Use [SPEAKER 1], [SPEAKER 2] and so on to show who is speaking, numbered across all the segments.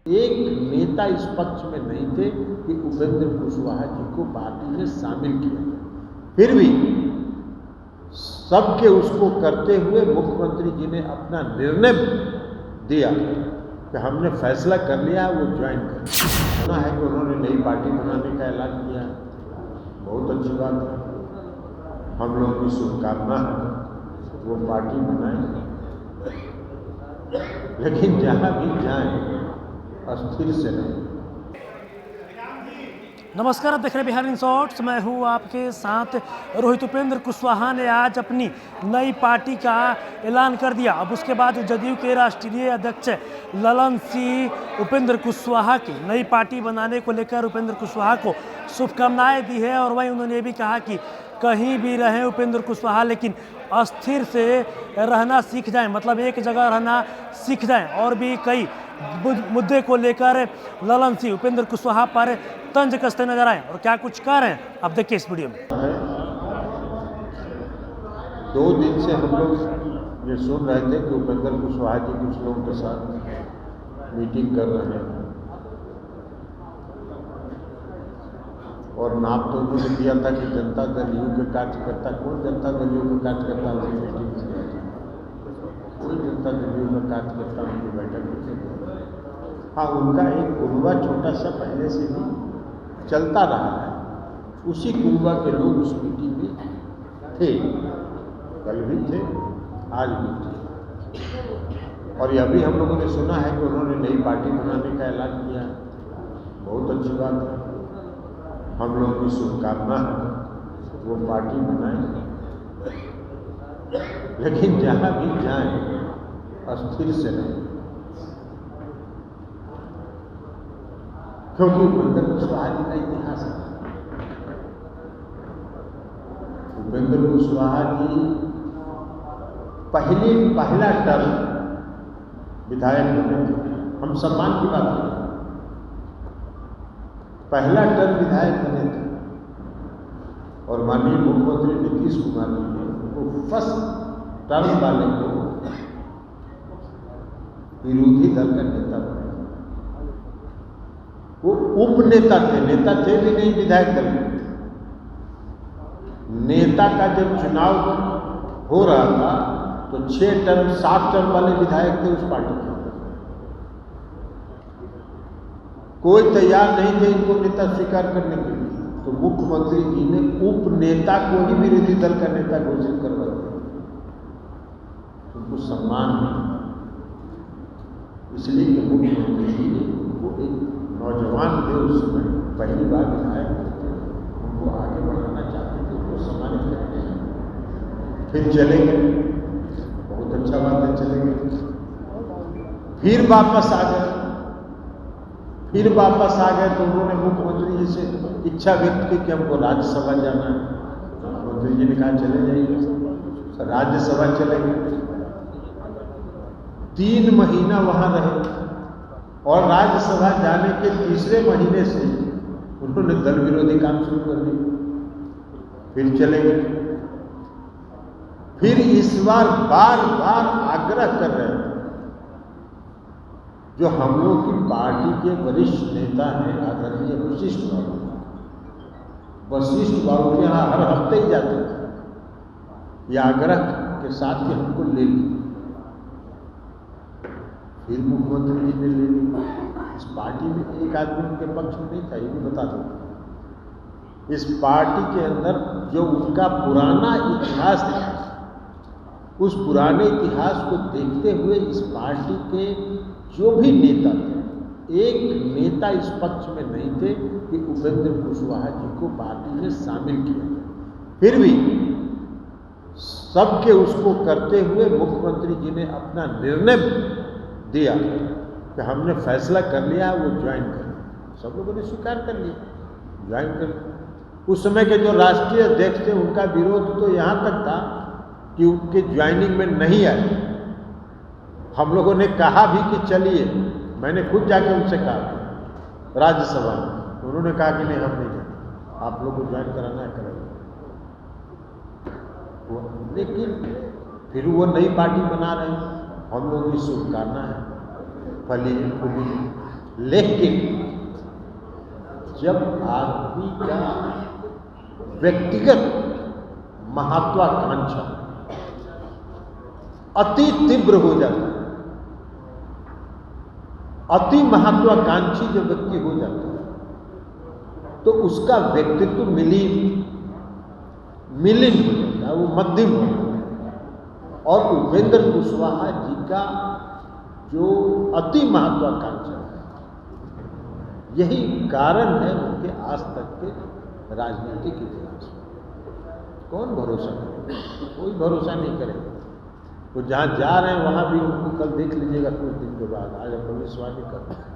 [SPEAKER 1] एक नेता इस पक्ष में नहीं थे कि उपेंद्र कुशवाहा जी को पार्टी में शामिल किया जाए। फिर भी सबके उसको करते हुए मुख्यमंत्री जी ने अपना निर्णय दिया कि हमने फैसला कर लिया वो ज्वाइन कर। सुना है कि उन्होंने नई पार्टी बनाने का ऐलान किया, बहुत अच्छी बात है, हम लोग की शुभकामना है वो पार्टी बनाएंगे। लेकिन जहाँ भी जाएं अस्थिर से नहीं।
[SPEAKER 2] नमस्कार, आप देख रहे हैं बिहार इन शॉर्ट्स। मैं हूँ आपके साथ रोहित। उपेंद्र कुशवाहा ने आज अपनी नई पार्टी का ऐलान कर दिया। अब उसके बाद जदयू के राष्ट्रीय अध्यक्ष ललन सिंह उपेंद्र कुशवाहा की नई पार्टी बनाने को लेकर उपेंद्र कुशवाहा को शुभकामनाएं दी है। और वहीं उन्होंने ये भी कहा कि कहीं भी रहें उपेंद्र कुशवाहा, लेकिन अस्थिर से रहना सीख जाएं, मतलब एक जगह रहना सीख जाएं। और भी कई मुद्दे को लेकर ललन सिंह उपेंद्र कुशवाहा पर तंज कसते नजर आए। और क्या कुछ कह रहे हैं आप देखिए इस वीडियो में।
[SPEAKER 1] 2 दिन से हम लोग ये सुन रहे थे कि उपेंद्र कुशवाहा जी कुछ लोगों के साथ मीटिंग कर रहे हैं, और नाम तो उन्होंने दिया था कि जनता दल यू के कार्यकर्ता। कौन जनता दल यू के कार्यकर्ता उनकी मीटिंग में गया था? कोई जनता दल यू का कार्यकर्ता उनकी बैठक में नहीं गया। हाँ, उनका एक गुरुआ छोटा सा पहले से भी चलता रहा है, उसी गुरुआ के लोग उस मीटिंग में थे, कल भी थे, आज भी थे। और यह भी हम लोगों ने सुना है कि उन्होंने नई पार्टी बनाने का ऐलान किया, बहुत अच्छी बात है, हम लोग की शुभकामना है वो पार्टी बनाएंगे। लेकिन जहाँ भी जाएं अस्थिर से नहीं, क्योंकि उपेंद्र कुशवाहा जी का इतिहास है। उपेंद्र कुशवाहा जी पहला टर्म विधायक बने थे। हम सम्मान की बात करें, पहला टर्म विधायक बने थे, और माननीय मुख्यमंत्री नीतीश कुमार जी ने उनको फर्स्ट टर्म वाले को विरोधी दल का नेता बनाया। वो उपनेता थे, नेता थे भी नहीं विधायक दल में। नेता का जब चुनाव हो रहा था तो 6 टर्म 7 टर्म वाले विधायक थे उस पार्टी के। कोई तैयार नहीं थे इनको नेता स्वीकार करने के लिए, तो मुख्यमंत्री जी ने उपनेता को ही विरोधी दल का नेता घोषित करवा दिया। उनको सम्मान नहीं, इसलिए कि मुख्यमंत्री जी ने उनको एक नौजवान थे, उस समय पहली बार विधायक थे, उनको आगे बढ़ाना चाहते थे, उनको सम्मानित करते हैं। फिर चले गए, बहुत अच्छा बात है, चले गए। फिर वापस आ गए तो उन्होंने मुख्यमंत्री जी से इच्छा व्यक्त की कि हमको राज्यसभा जाना है। मुख्यमंत्री जी ने कहा चले जाइए, राज्यसभा चले गए। 3 महीना वहां रहे, और राज्यसभा जाने के तीसरे महीने से उन्होंने दल विरोधी काम शुरू कर दिया। फिर चले गए। फिर इस बार बार आग्रह कर रहे हैं, जो हम लोग की पार्टी के वरिष्ठ नेता हैं आदरणीय वशिष्ठ बाबू के यहाँ हर हफ्ते ही जाते थे, यह आग्रह के साथ कि हमको ले ली। फिर मुख्यमंत्री जी ने ले ली। इस पार्टी में एक आदमी उनके पक्ष में नहीं था, ये भी बता दो। इस पार्टी के अंदर जो उनका पुराना इतिहास था, उस पुराने इतिहास को देखते हुए इस पार्टी के जो भी नेता थे, एक नेता इस पक्ष में नहीं थे कि उपेंद्र कुशवाहा जी को पार्टी में शामिल किया जाए। फिर भी सबके उसको करते हुए मुख्यमंत्री जी ने अपना निर्णय दिया कि हमने फैसला कर लिया वो ज्वाइन कर। सब लोगों ने स्वीकार कर लिया, ज्वाइन कर। उस समय के जो राष्ट्रीय अध्यक्ष थे उनका विरोध तो यहाँ तक था कि उनके ज्वाइनिंग में नहीं आए। हम लोगों ने कहा भी कि चलिए, मैंने खुद जाके उनसे कहा राज्यसभा में, उन्होंने कहा कि नहीं हम नहीं जाएंगे, आप लोग को ज्वाइन कराना है करेंगे। लेकिन फिर वो नई पार्टी बना रहे हैं, हम लोग की शुभकामना है, फली फूली लेकिन जब आदमी का व्यक्तिगत महत्वाकांक्षा अति तीव्र हो जाता है, अति महत्वाकांक्षी जब व्यक्ति हो जाता है, तो उसका व्यक्तित्व मिलीन हो जाता है, वो मध्यम हो जाता है। और उपेंद्र कुशवाहा जी का जो अति महत्वाकांक्षा है, यही कारण है उनके आज तक के राजनीतिक इतिहास में। कौन भरोसा करे? कोई भरोसा नहीं करेगा। वो जहाँ जा रहे हैं वहाँ भी उनको कल देख लीजिएगा कुछ दिन के बाद, आज हम भविष्यवाणी कर रहे हैं,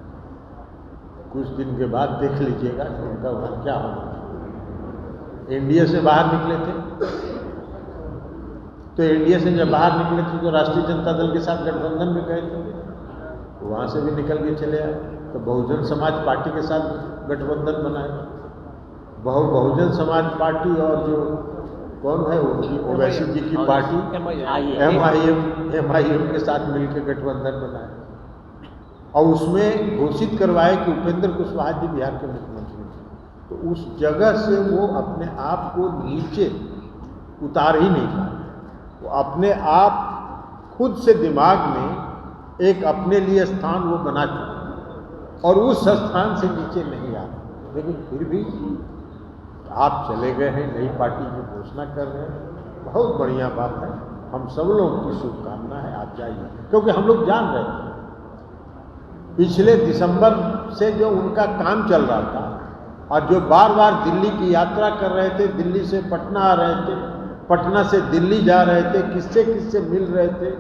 [SPEAKER 1] कुछ दिन के बाद देख लीजिएगा कि उनका वहाँ क्या होगा। एनडीए से बाहर निकले थे, तो एनडीए से जब बाहर निकले थे तो राष्ट्रीय जनता दल के साथ गठबंधन में गए थे, वहाँ से भी निकल के चले आए, तो बहुजन समाज पार्टी के साथ गठबंधन बनाए। बहुजन समाज पार्टी और जो कौन है उनकी ओवैसी जी की पार्टी एमआईएम के साथ मिलकर गठबंधन बनाए और उसमें घोषित करवाए कि उपेंद्र कुशवाहा जी बिहार के मुख्यमंत्री थे। तो उस जगह से वो अपने आप को नीचे उतार ही नहीं पाए। वो अपने आप खुद से दिमाग में एक अपने लिए स्थान वो बना चुके और उस स्थान से नीचे नहीं आ, लेकिन फिर भी आप चले गए हैं, नई पार्टी की घोषणा कर रहे हैं, बहुत बढ़िया बात है। हम सब लोगों की शुभकामना है, आप जाइए, क्योंकि हम लोग जान रहे थे पिछले दिसंबर से जो उनका काम चल रहा था और जो बार बार दिल्ली की यात्रा कर रहे थे, दिल्ली से पटना आ रहे थे, पटना से दिल्ली जा रहे थे, किससे किससे मिल रहे थे,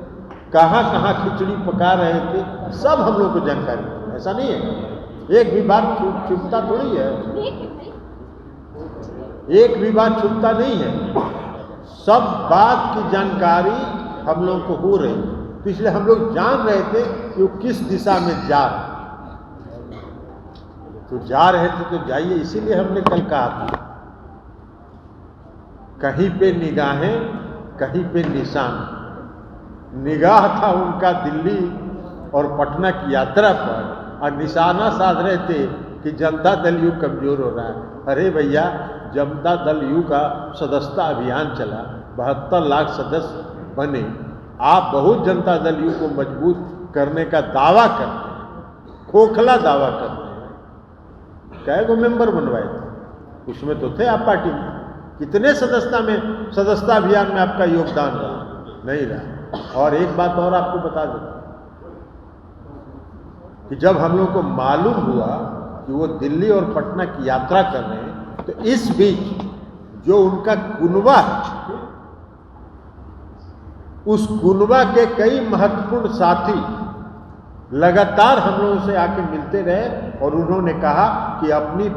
[SPEAKER 1] कहाँ कहाँ खिचड़ी पका रहे थे, सब हम लोग को जानकारी है। ऐसा नहीं है, एक भी बात छुपता थोड़ी है, एक भी बात छुपता नहीं है, सब बात की जानकारी हम लोग को हो रही, तो इसलिए हम लोग जान रहे थे कि वो किस दिशा में जा रहे, तो जा रहे थे तो जाइए। इसीलिए हमने कल कहा था, कहीं पे निगाहें कहीं पे निशान। निगाह था उनका दिल्ली और पटना की यात्रा पर और निशाना साध रहे थे कि जनता दल यू कमजोर हो रहा है। अरे भैया, जनता दल यू का सदस्यता अभियान चला, 72 लाख सदस्य बने, आप बहुत जनता दल यू को मजबूत करने का दावा करते हैं, खोखला दावा करते हैं। कै गो मेंबर बनवाए थे, उसमें तो थे आप पार्टी में, कितने सदस्यता अभियान में आपका योगदान रहा? नहीं रहा। और एक बात और आपको बता देता कि जब हम लोग को मालूम हुआ कि वो दिल्ली और पटना की यात्रा कर रहे हैं, तो इस बीच जो उनका कुनबा है, उस कुनबा के कई महत्वपूर्ण साथी लगातार हम लोगों से आके मिलते रहे और उन्होंने कहा कि अपनी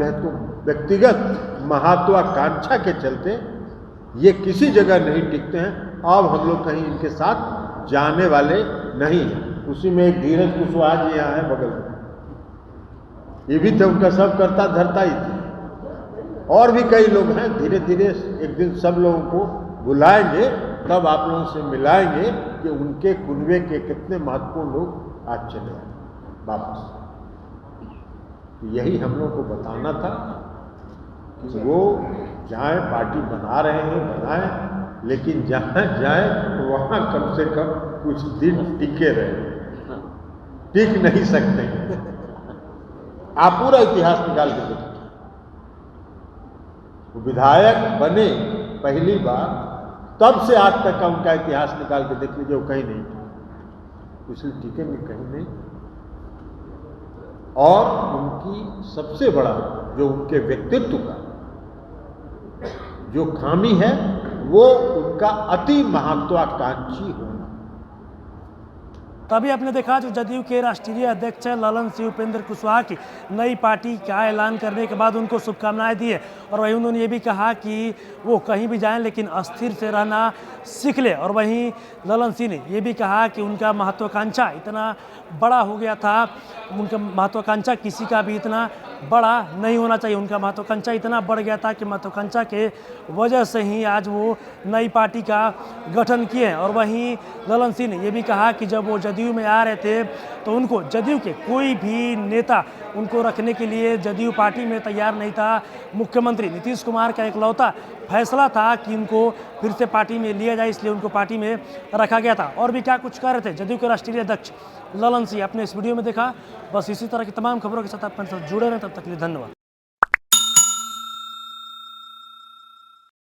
[SPEAKER 1] व्यक्तिगत महत्वाकांक्षा के चलते ये किसी जगह नहीं टिकते हैं, अब हम लोग कहीं इनके साथ जाने वाले नहीं हैं। उसी में एक धीरज कुशवाहा जी यहाँ है बगल में, ये भी थे, उनका सब करता धरता ही थे, और भी कई लोग हैं। धीरे धीरे एक दिन सब लोगों को बुलाएंगे, तब आप लोगों से मिलाएंगे कि उनके कुनबे के कितने महत्वपूर्ण लोग आज चले आए वापस। तो यही हम लोग को बताना था कि वो जाए, पार्टी बना रहे हैं बनाएं, लेकिन जहाँ जाए वहाँ कम से कम कुछ दिन टिके रहे, टिक नहीं सकते। आप पूरा इतिहास निकाल के देखिए, विधायक बने पहली बार, तब से आज तक का उनका इतिहास निकाल के देख लीजिए, वो कहीं नहीं, इसलिए टिके में कहीं नहीं। और उनकी सबसे बड़ा जो उनके व्यक्तित्व का जो खामी है, वो उनका अति महत्वाकांक्षी होना।
[SPEAKER 2] तभी आपने देखा जो जदयू के राष्ट्रीय अध्यक्ष ललन सिंह उपेंद्र कुशवाहा की नई पार्टी का ऐलान करने के बाद उनको शुभकामनाएं दी है, और वहीं उन्होंने ये भी कहा कि वो कहीं भी जाएं लेकिन अस्थिर से रहना सीख ले। और वहीं ललन सिंह ने ये भी कहा कि उनका महत्वाकांक्षा इतना बड़ा हो गया था, उनका महत्वाकांक्षा किसी का भी इतना बड़ा नहीं होना चाहिए, उनका महत्वाकांक्षा इतना बढ़ गया था कि महत्वाकांक्षा के वजह से ही आज वो नई पार्टी का गठन किए हैं। और वहीं ललन सिंह ने ये भी कहा कि जब वो जदयू में आ रहे थे तो उनको जदयू के कोई भी नेता उनको रखने के लिए जदयू पार्टी में तैयार नहीं था। मुख्यमंत्री नीतीश कुमार का इकलौता फैसला था कि उनको फिर से पार्टी में लिया जाए, इसलिए उनको पार्टी में रखा गया था। और भी क्या कुछ कह रहे थे जदयू के राष्ट्रीय अध्यक्ष ललन सिंह, अपने इस वीडियो में देखा। बस इसी तरह की तमाम खबरों के साथ आप जुड़े रहें, तब तक के लिए धन्यवाद।